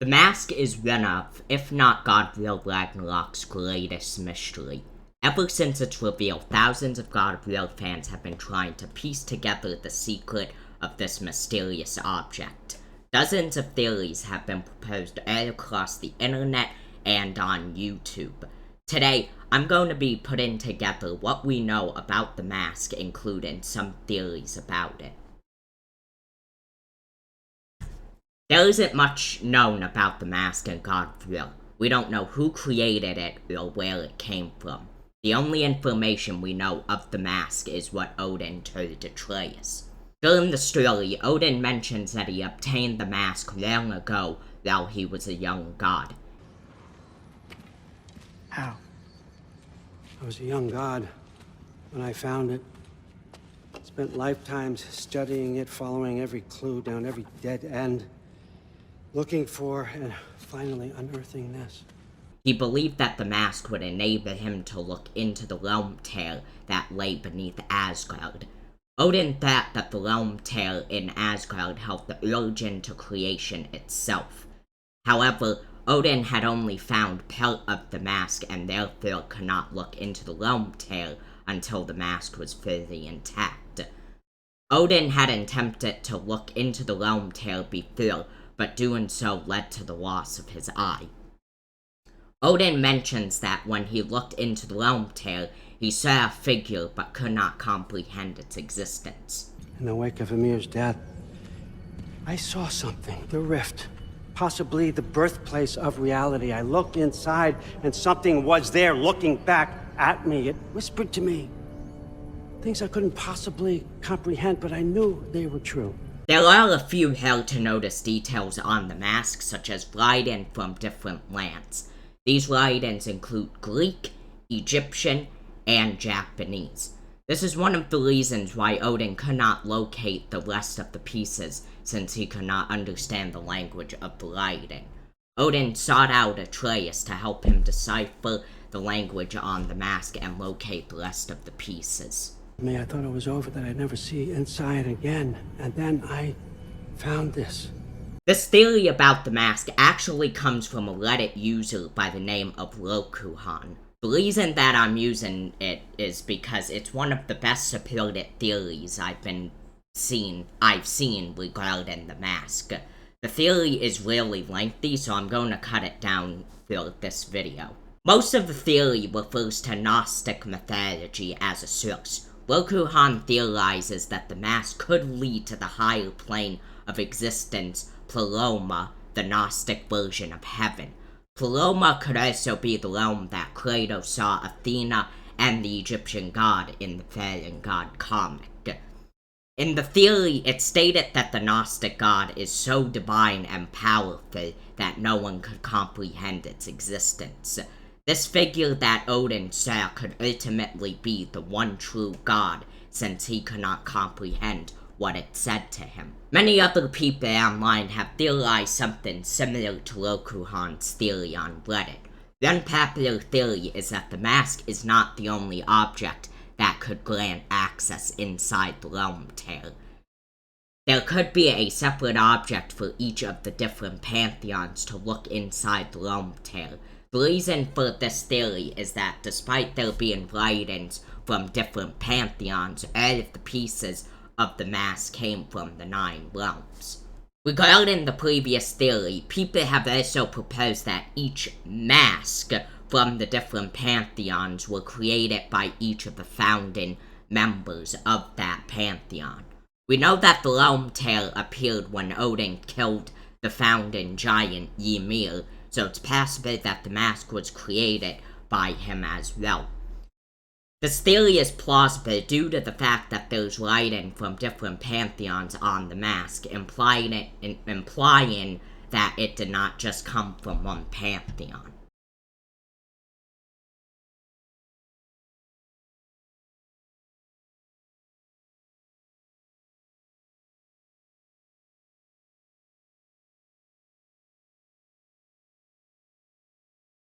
The mask is one of, if not God of War Ragnarok's greatest mystery. Ever since its reveal, thousands of God of War fans have been trying to piece together the secret of this mysterious object. Dozens of theories have been proposed all across the internet and on YouTube. Today, I'm going to be putting together what we know about the mask, including some theories about it. There isn't much known about the mask in God of War. We don't know who created it or where it came from. The only information we know of the mask is what Odin told Atreus. During the story, Odin mentions that he obtained the mask long ago while he was a young god. How? I was a young god when I found it. Spent lifetimes studying it, following every clue down every dead end, looking for and finally unearthing this. He believed that the mask would enable him to look into the realm tail that lay beneath Asgard. Odin thought that the realm tail in Asgard held the origin to creation itself. However, Odin had only found part of the mask and therefore could not look into the realm tail until the mask was fully intact. Odin had attempted to look into the realm tail before, but doing so led to the loss of his eye. Odin mentions that when he looked into the realm tail, he saw a figure but could not comprehend its existence. In the wake of Ymir's death, I saw something, the rift, possibly the birthplace of reality. I looked inside and something was there looking back at me. It whispered to me things I couldn't possibly comprehend, but I knew they were true. There are a few hard-to-notice details on the mask, such as writing from different lands. These writings include Greek, Egyptian, and Japanese. This is one of the reasons why Odin could not locate the rest of the pieces, since he could not understand the language of the writing. Odin sought out Atreus to help him decipher the language on the mask and locate the rest of the pieces. I thought it was over, that I'd never see inside again, and then I found this. This theory about the mask actually comes from a Reddit user by the name of Rokuhan. The reason that I'm using it is because it's one of the best supported theories I've seen regarding the mask. The theory is really lengthy, so I'm going to cut it down for this video. Most of the theory refers to Gnostic mythology as a source. Rokuhan theorizes that the mask could lead to the higher plane of existence, Pleroma, the Gnostic version of heaven. Pleroma could also be the realm that Kratos saw Athena and the Egyptian god in the Fallen God comic. In the theory, it's stated that the Gnostic god is so divine and powerful that no one could comprehend its existence. This figure that Odin saw could ultimately be the one true god, since he could not comprehend what it said to him. Many other people online have theorized something similar to Rokuhan's theory on Reddit. One popular theory is that the mask is not the only object that could grant access inside the realm tail. There could be a separate object for each of the different pantheons to look inside the realm tail. The reason for this theory is that despite there being writings from different pantheons, all of the pieces of the mask came from the 9 realms. Regarding the previous theory, people have also proposed that each mask from the different pantheons were created by each of the founding members of that pantheon. We know that the realm tail appeared when Odin killed the founding giant Ymir, so it's possible that the mask was created by him as well. This theory is plausible due to the fact that there's writing from different pantheons on the mask, implying that it did not just come from one pantheon.